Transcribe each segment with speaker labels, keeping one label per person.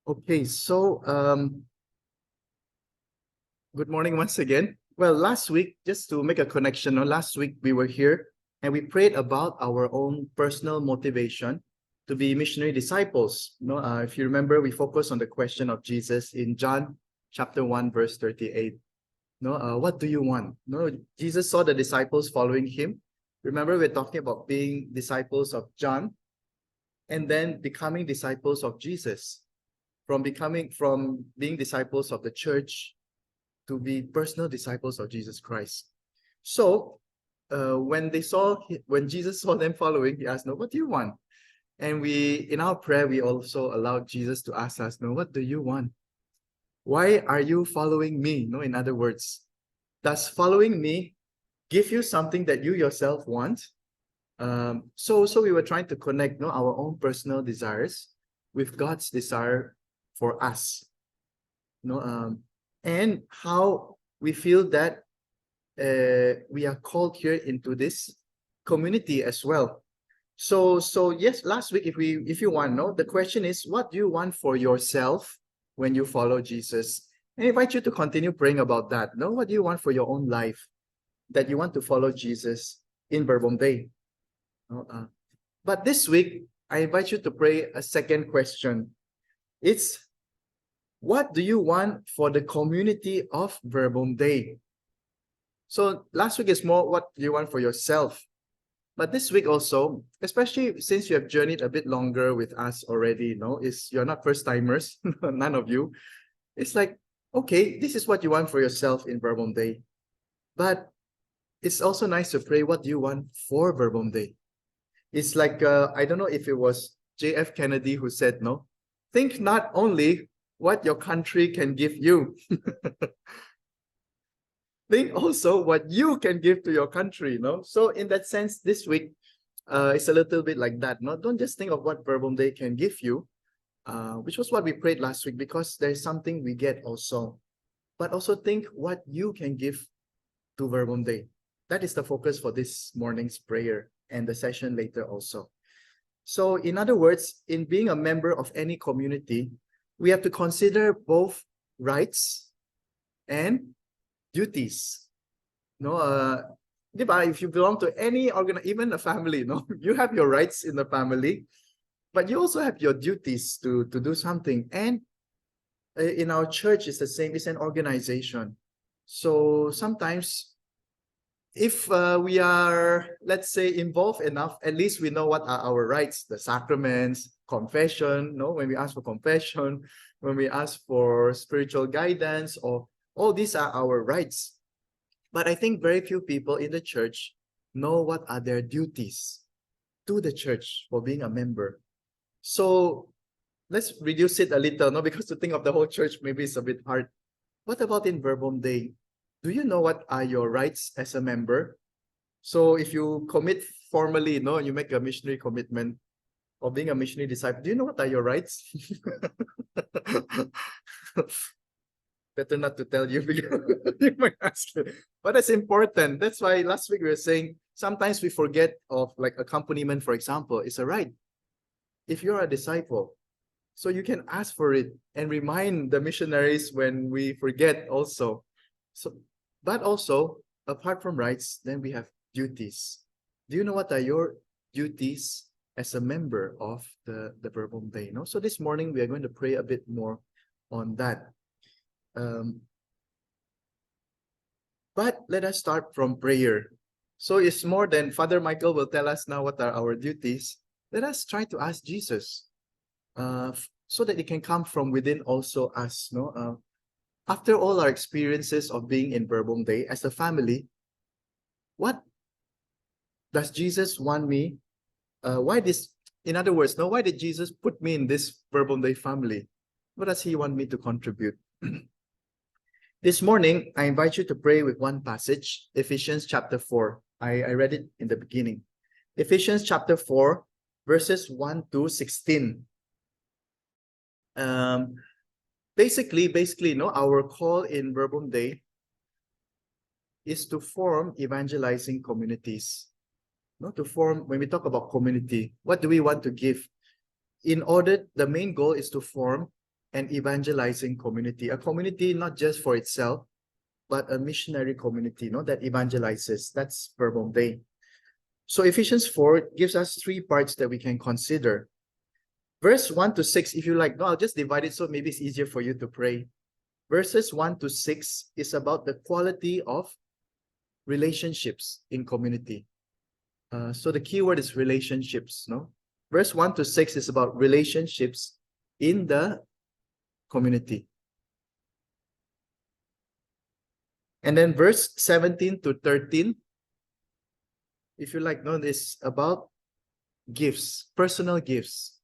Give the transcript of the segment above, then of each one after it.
Speaker 1: Okay, so good morning once again. Well, last week, just to make a connection, last week we were here and we prayed about our own personal motivation to be missionary disciples. If you remember, we focused on the question of Jesus in John chapter 1, verse 38. What do you want? Jesus saw the disciples following him. Remember, we're talking about being disciples of John and then becoming disciples of Jesus. From being disciples of the church to be personal disciples of Jesus Christ. So when Jesus saw them following, he asked, "No, what do you want?" And in our prayer, we also allowed Jesus to ask us, "No, what do you want? Why are you following me?" No, in other words, does following me give you something that you yourself want? So we were trying to connect, our own personal desires with God's desire for us. And how we feel that we are called here into this community as well. So yes, last week, if you want to know, the question is, what do you want for yourself when you follow Jesus? And I invite you to continue praying about that. What do you want for your own life that you want to follow Jesus in Bourbon Day? But this week, I invite you to pray a second question. It's, what do you want for the community of Bourbon Day? So last week is more, what do you want for yourself? But this week also, especially since you have journeyed a bit longer with us already, you're not first timers, none of you. It's like, okay, this is what you want for yourself in Bourbon Day. But it's also nice to pray, what do you want for Bourbon Day? It's like, I don't know if it was J.F. Kennedy who said, think not only what your country can give you, think also what you can give to your country. So in that sense, this week, it's a little bit like that. Don't just think of what Bourbon Day can give you, which was what we prayed last week, because there's something we get also. But also think what you can give to Bourbon Day. That is the focus for this morning's prayer and the session later also. So in other words, in being a member of any community, we have to consider both rights and duties. If you belong to any even a family, you have your rights in the family, but you also have your duties to do something. And in our church, it's the same. It's an organization. So sometimes, if we are, let's say, involved enough, at least we know what are our rights, the sacraments, confession, when we ask for confession, when we ask for spiritual guidance, or all these are our rights. But I think very few people in the church know what are their duties to the church for being a member. So let's reduce it a little, because to think of the whole church maybe it's a bit hard. What about in Bourbon Day? Do you know what are your rights as a member? So if you commit formally, you make a missionary commitment of being a missionary disciple, do you know what are your rights? Better not to tell you, because you might ask. But it's important. That's why last week we were saying sometimes we forget of, like, accompaniment, for example. It's a right. If you're a disciple, so you can ask for it and remind the missionaries when we forget also. But also, apart from rights, then we have duties. Do you know what are your duties as a member of the Bourbon Day? So this morning we are going to pray a bit more on that. But let us start from prayer. So it's more than Father Michael will tell us now what are our duties. Let us try to ask Jesus, so that it can come from within also us. After all our experiences of being in Bourbon Day as a family, what does Jesus want me? In other words, why did Jesus put me in this Bourbon Day family? What does he want me to contribute? This morning, I invite you to pray with one passage, Ephesians chapter 4. I read it in the beginning. Ephesians chapter 4, verses 1 to 16. Basically, our call in Bourbon Day is to form evangelizing communities. When we talk about community, what do we want to give? The main goal is to form and evangelizing community. A community not just for itself, but a missionary community, that evangelizes. That's Verbum Dei. So Ephesians 4 gives us 3 parts that we can consider. Verse 1 to 6, if you like, I'll just divide it so maybe it's easier for you to pray. Verses 1 to 6 is about the quality of relationships in community. So the key word is relationships, Verse 1 to 6 is about relationships in the community. And then verse 17 to 13, if you like, is about gifts, personal gifts,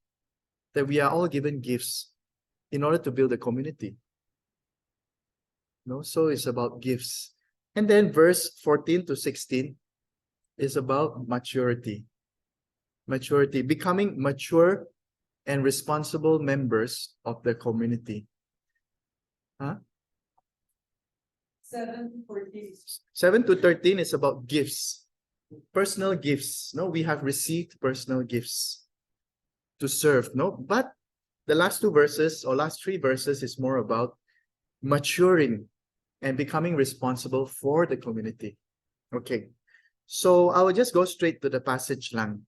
Speaker 1: that we are all given gifts in order to build a community. So it's about gifts. And then verse 14 to 16 is about maturity. Maturity, becoming mature and responsible members of the community. 7 to 13 is about gifts, personal gifts. We have received personal gifts to serve. But the last 2 verses or last 3 verses is more about maturing and becoming responsible for the community. Okay, so I will just go straight to the passage lang.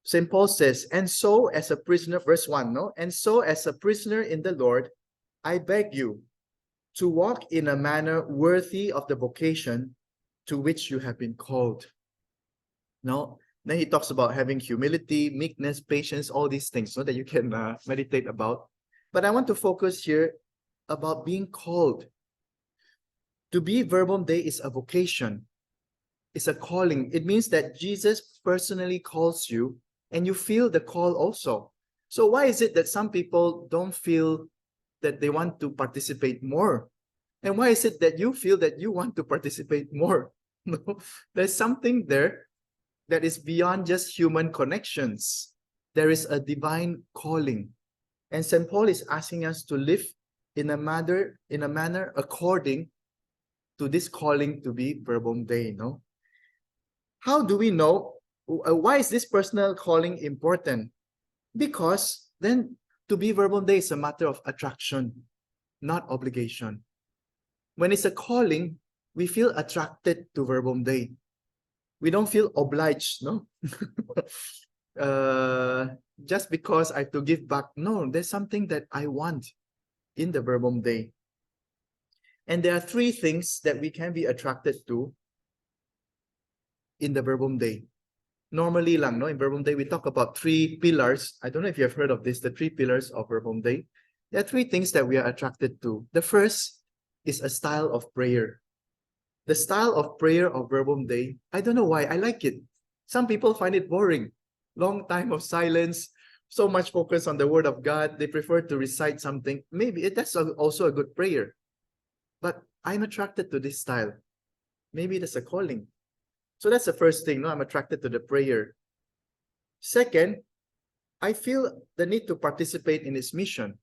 Speaker 1: St. Paul says, and so as a prisoner, verse 1, and so as a prisoner in the Lord, I beg you to walk in a manner worthy of the vocation to which you have been called. Then he talks about having humility, meekness, patience, all these things that you can meditate about. But I want to focus here about being called. To be Verbum Dei is a vocation. It's a calling. It means that Jesus personally calls you and you feel the call also. So why is it that some people don't feel that they want to participate more? And why is it that you feel that you want to participate more? There's something there that is beyond just human connections. There is a divine calling. And St. Paul is asking us to live in a manner according to this calling to be Verbum Dei. How do we know? Why is this personal calling important? Because then to be Verbum Dei is a matter of attraction, not obligation. When it's a calling, we feel attracted to Verbum Dei. We don't feel obliged, just because I have to give back. No, there's something that I want in the Verbum Dei. And there are 3 things that we can be attracted to in the Verbum Dei. Normally lang, in Verbum Dei, we talk about 3 pillars. I don't know if you have heard of this, the 3 pillars of Verbum Dei. There are 3 things that we are attracted to. The first is a style of prayer. The style of prayer of Verbum Dei, I don't know why, I like it. Some people find it boring. Long time of silence, so much focus on the Word of God. They prefer to recite something. Maybe that's also a good prayer. But I'm attracted to this style. Maybe that's a calling. So that's the first thing. I'm attracted to the prayer. Second, I feel the need to participate in its mission.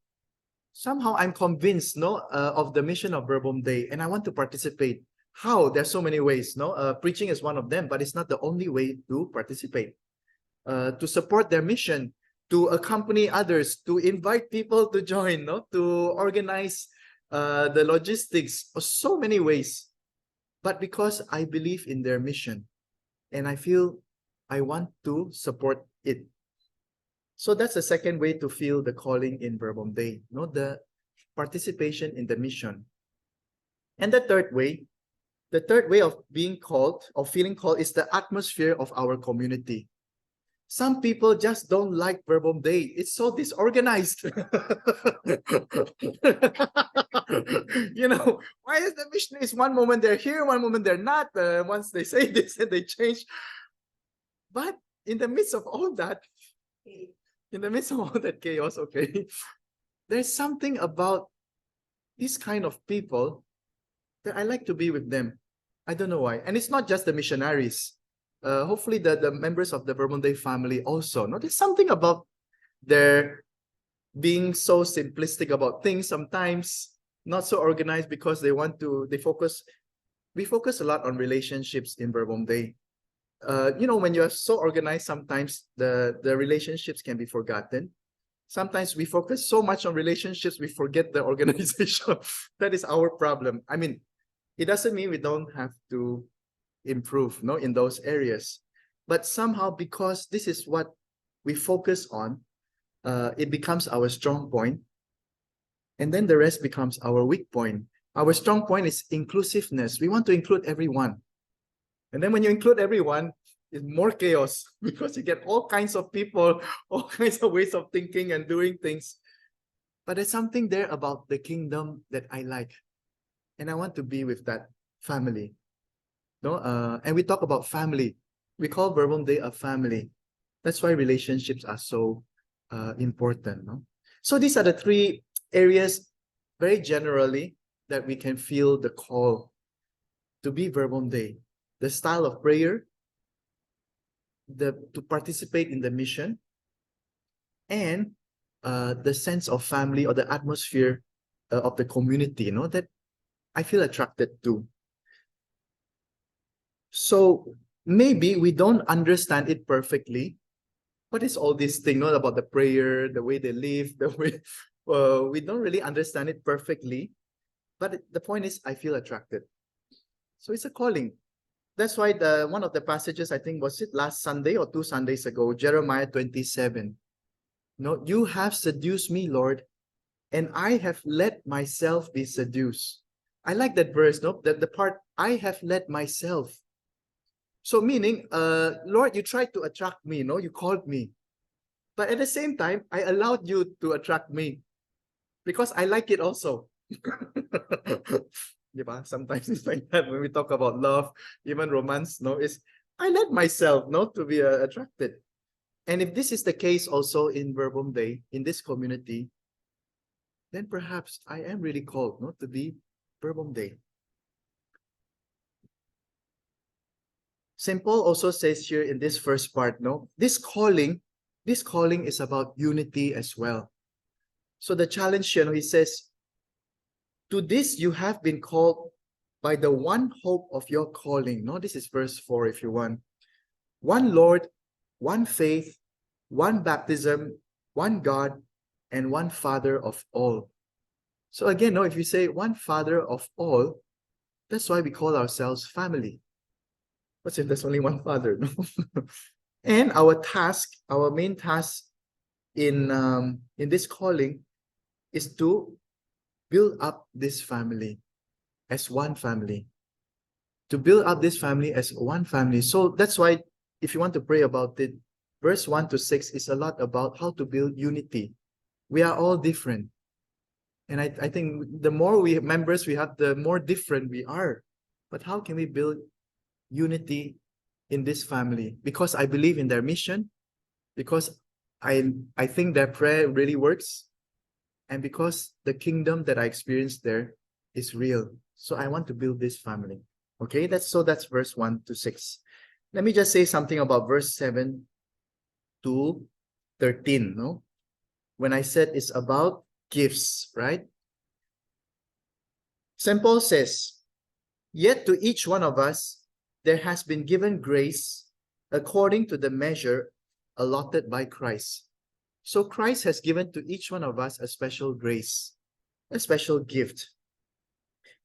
Speaker 1: Somehow I'm convinced of the mission of Verbum Dei, and I want to participate. How? There's so many ways. Preaching is one of them, but it's not the only way to participate. To support their mission, to accompany others, to invite people to join, to organize the logistics, so many ways. But because I believe in their mission and I feel I want to support it. So that's the second way to feel the calling in Verbum Dei, the participation in the mission. And the third way of being called, of feeling called, is the atmosphere of our community. Some people just don't like Verbum Dei. It's so disorganized. Why is the missionaries one moment they're here, one moment they're not? Once they say this and they change. But in the midst of all that, chaos, there's something about this kind of people that I like to be with them. I don't know why. And it's not just the missionaries. Hopefully the members of the Verbum Dei family also. There's something about their being so simplistic about things, sometimes not so organized, because we focus a lot on relationships in Verbum Dei. when you are so organized, sometimes the relationships can be forgotten. Sometimes we focus so much on relationships, we forget the organization. That is our problem. I mean, it doesn't mean we don't have to improve, no, in those areas. But somehow, because this is what we focus on, it becomes our strong point. And then the rest becomes our weak point. Our strong point is inclusiveness. We want to include everyone. And then when you include everyone, it's more chaos because you get all kinds of people, all kinds of ways of thinking and doing things. But there's something there about the kingdom that I like. And I want to be with that family. No, and we talk about family. We call Verbum Day a family. That's why relationships are so important. No? So these are the three areas, very generally, that we can feel the call to be Verbum Day. The style of prayer, to participate in the mission, and the sense of family or the atmosphere of the community, that I feel attracted to. So maybe we don't understand it perfectly. What is all this thing, about the prayer, the way they live, the way we don't really understand it perfectly. But the point is, I feel attracted. So it's a calling. That's why one of the passages, I think, was it last Sunday or 2 Sundays ago, Jeremiah 27. No, you have seduced me, Lord, and I have let myself be seduced. I like that verse, that the part, I have let myself. So meaning, Lord, you tried to attract me, you called me. But at the same time, I allowed you to attract me because I like it also. Sometimes it's like that when we talk about love, even romance, is I let myself, to be attracted. And if this is the case also in Verbum Day, in this community, then perhaps I am really called, to be Verbum Day. St. Paul also says here in this first part, this calling is about unity as well. So the challenge here, he says, to this you have been called by the one hope of your calling. This is verse 4 if you want. One Lord, one faith, one baptism, one God, and one Father of all. So again, if you say one Father of all, that's why we call ourselves family. What's if there's only one Father? And our main task in this calling is to build up this family as one family. To build up this family as one family. So that's why if you want to pray about it, verse 1 to 6 is a lot about how to build unity. We are all different. And I think the more members we have, the more different we are. But how can we build unity in this family? Because I believe in their mission, because I think their prayer really works, and because the kingdom that I experienced there is real. So I want to build this family. Okay, that's verse 1 to 6. Let me just say something about verse 7 to 13. When I said it's about gifts, right? St. Paul says, yet to each one of us, there has been given grace according to the measure allotted by Christ. So Christ has given to each one of us a special grace, a special gift.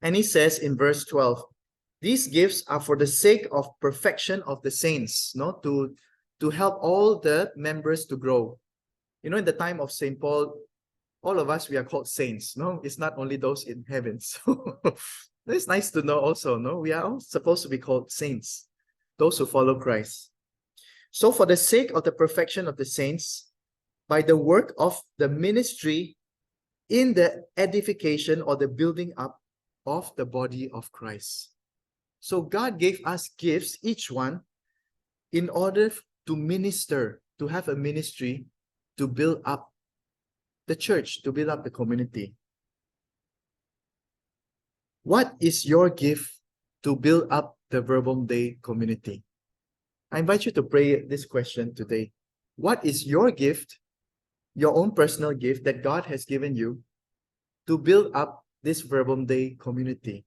Speaker 1: And he says in verse 12, these gifts are for the sake of perfection of the saints, to help all the members to grow. In the time of St. Paul, all of us, we are called saints. It's not only those in heaven. So it's nice to know also, we are all supposed to be called saints, those who follow Christ. So for the sake of the perfection of the saints, by the work of the ministry in the edification or the building up of the body of Christ. So God gave us gifts, each one, in order to minister, to have a ministry, to build up the church, to build up the community. What is your gift to build up the Verbum Day community? I invite you to pray this question today. What is your gift, your own personal gift that God has given you to build up this Verbum Day community?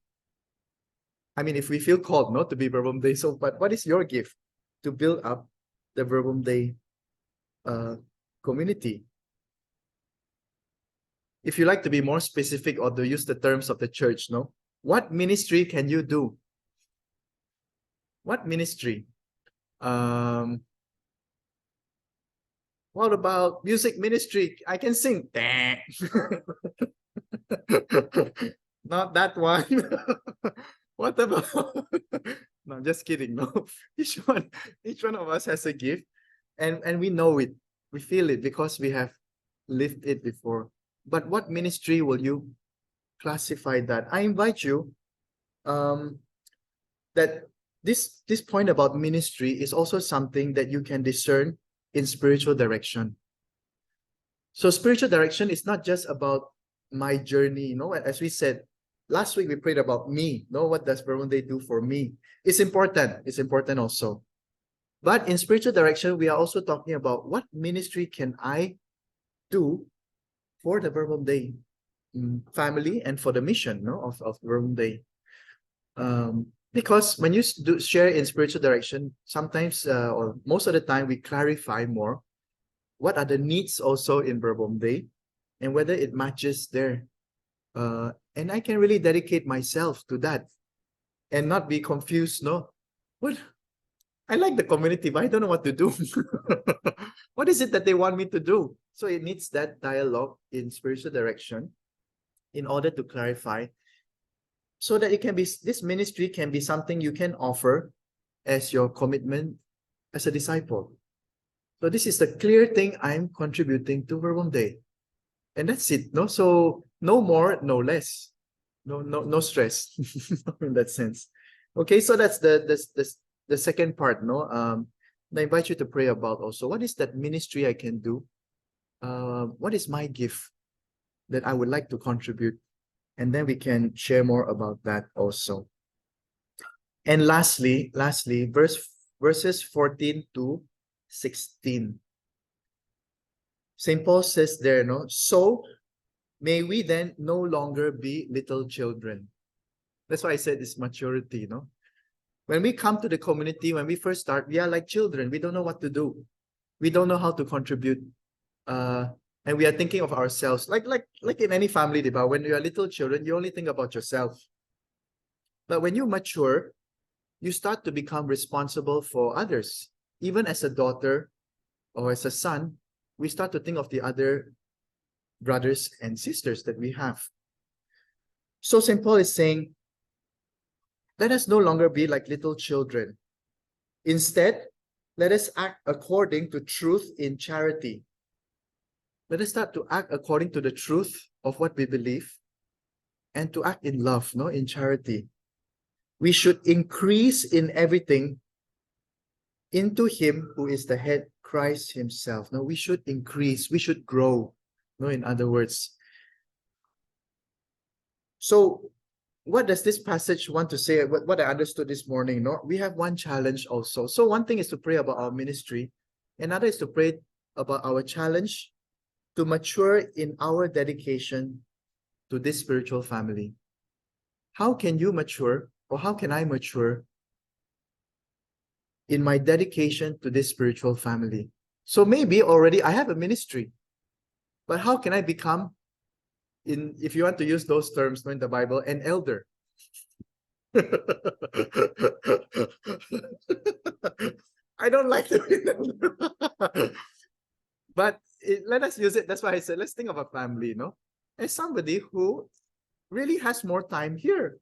Speaker 1: I mean, if we feel called not to be Verbum Day, but what is your gift? to build up the Verbum Day community. If you like to be more specific or to use the terms of the church, no? What ministry can you do? What ministry? What about music ministry? I can sing. Not that one. What about? No, just kidding. No, each one of us has a gift, and we know it. We feel it because we have lived it before. But what ministry will you classify that? I invite you that this point about ministry is also something that you can discern in spiritual direction. So spiritual direction is not just about my journey, as we said last week, we prayed about me. What does Verbum Day do for me? It's important also. But in spiritual direction, we are also talking about what ministry can I do for the Verbum Day family and for the mission of Verbum Day. Because when you do share in spiritual direction, sometimes or most of the time, we clarify more what are the needs also in Verbum Day and whether it matches there. And I can really dedicate myself to that and not be confused. What? I like the community, but I don't know what to do. What is it that they want me to do? So it needs that dialogue in spiritual direction in order to clarify, so that it can be, this ministry can be something you can offer as your commitment as a disciple. So this is the clear thing I'm contributing to Verbum Day. And that's it. So no more, no less. No stress in that sense. Okay, so that's the second part. I invite you to pray about also what is that ministry I can do? What is my gift that I would like to contribute? And then we can share more about that also. And lastly, verses 14 to 16. St. Paul says there, so may we then no longer be little children. That's why I said it's maturity, When we come to the community, when we first start, we are like children. We don't know what to do. We don't know how to contribute. And we are thinking of ourselves. Like in any family, diba? When you are little children, you only think about yourself. But when you mature, you start to become responsible for others. Even as a daughter or as a son, we start to think of the other brothers and sisters that we have. So St. Paul is saying, let us no longer be like little children. Instead, let us act according to truth in charity. Let us start to act according to the truth of what we believe and to act in love, in charity. We should increase in everything into Him who is the head, Christ Himself. We should increase, we should grow, in other words. So what does this passage want to say? What I understood this morning, we have one challenge also. So one thing is to pray about our ministry. Another is to pray about our challenge to mature in our dedication to this spiritual family. How can you mature, or how can I mature in my dedication to this spiritual family? So maybe already I have a ministry, but how can I become, if you want to use those terms in the Bible, an elder? I don't like to but let us use it. That's why I said, let's think of a family, as somebody who really has more time here.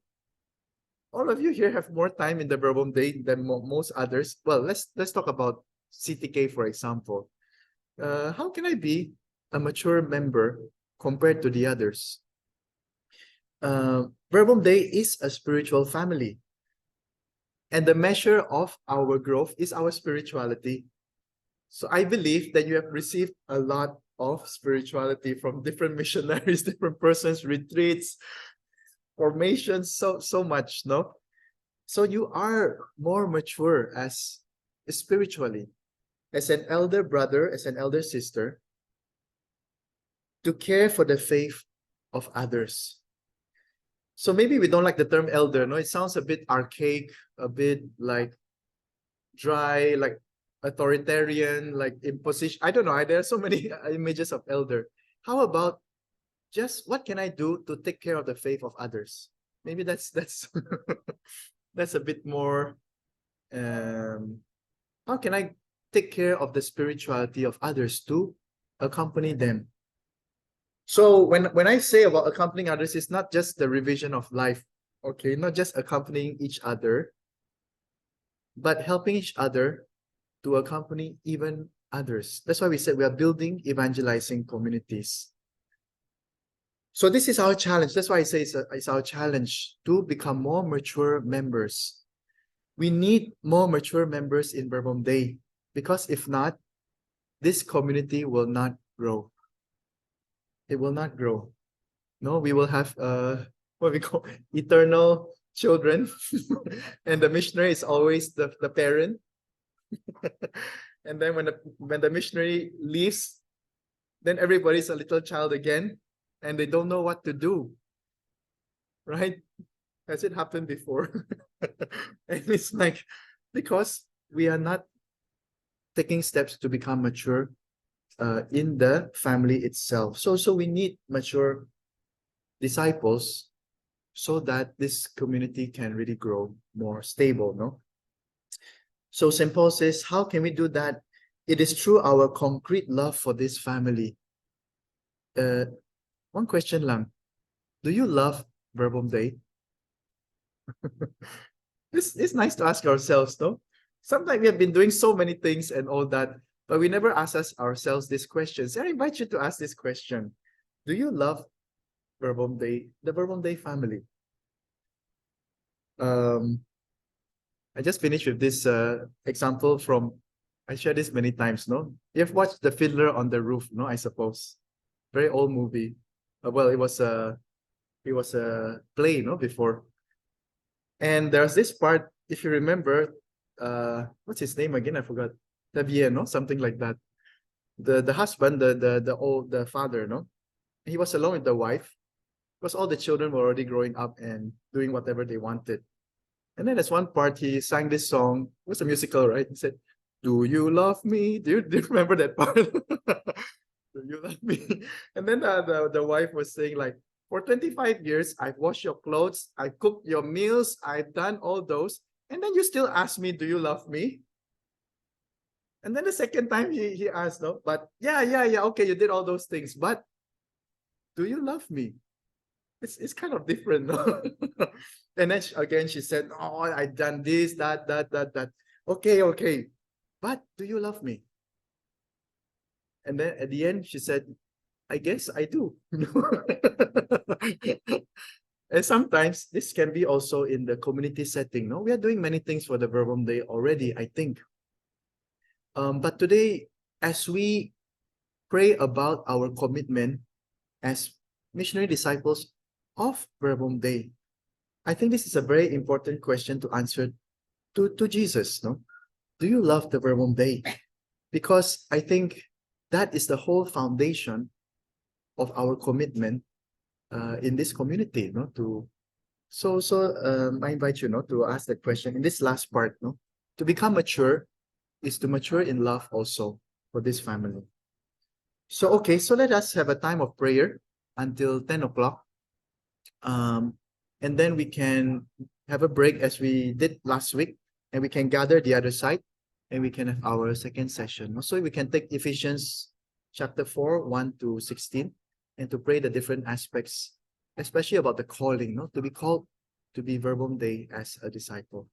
Speaker 1: All of you here have more time in the Verbum Day than most others. Well, let's talk about CTK, for example. How can I be a mature member compared to the others? Verbum Day is a spiritual family. And the measure of our growth is our spirituality. So I believe that you have received a lot of spirituality from different missionaries, different persons, retreats, formations, so much, So you are more mature as spiritually, as an elder brother, as an elder sister, to care for the faith of others. So maybe we don't like the term elder, It sounds a bit archaic, a bit like dry, like authoritarian, like imposition. I don't know. There are so many images of elder. How about just what can I do to take care of the faith of others? Maybe that's that's a bit more. How can I take care of the spirituality of others to accompany them? So when I say about accompanying others, it's not just the revision of life, okay, not just accompanying each other, but helping each other to accompany even others. That's why we said we are building evangelizing communities. So this is our challenge. That's why I say it's our challenge to become more mature members. We need more mature members in Verbum Dei, because if not, this community will not grow. It will not grow. No, we will have what we call eternal children, and the missionary is always the parent. And then when the missionary leaves, then everybody's a little child again, and they don't know what to do. Right? Has it happened before? And it's like, because we are not taking steps to become mature in the family itself. So we need mature disciples so that this community can really grow more stable, no? So St. Paul says, how can we do that? It is through our concrete love for this family. One question lang. Do you love Verbum Dei? It's nice to ask ourselves, no? Sometimes we have been doing so many things and all that, but we never ask ourselves these questions. I invite you to ask this question. Do you love Verbum Dei, the Verbum Dei family? I just finished with this example from, I shared this many times, no? You've watched The Fiddler on the Roof, no? I suppose. Very old movie. Well, it was a play, no? Before. And there's this part, if you remember, what's his name again? I forgot. Xavier, no? Something like that. The husband, the father, no? He was alone with the wife, because all the children were already growing up and doing whatever they wanted. And then there's one part he sang this song. It was a musical, right? He said, "Do you love me?" Do you remember that part? Do you love me? And then the wife was saying like, "For 25 years, I've washed your clothes, I've cooked your meals, I've done all those, and then you still ask me, do you love me?" And then the second time he asked, no, but yeah, okay, you did all those things, but do you love me? It's kind of different, no? And then again she said, "Oh, I've done this, that. Okay. But do you love me?" And then at the end she said, "I guess I do." And sometimes this can be also in the community setting. No, we are doing many things for the Verbum Dei already, I think. But today, as we pray about our commitment as missionary disciples of Verbum Dei, I think this is a very important question to answer to Jesus. No, do you love the Verbum Dei? Because I think that is the whole foundation of our commitment in this community. No, I invite you, no, to ask that question in this last part. No, to become mature is to mature in love also for this family. So okay, so let us have a time of prayer until 10 o'clock. And then we can have a break as we did last week, and we can gather the other side, and we can have our second session. So we can take Ephesians chapter 4, 1 to 16, and to pray the different aspects, especially about the calling, no, to be called to be Verbum Dei as a disciple.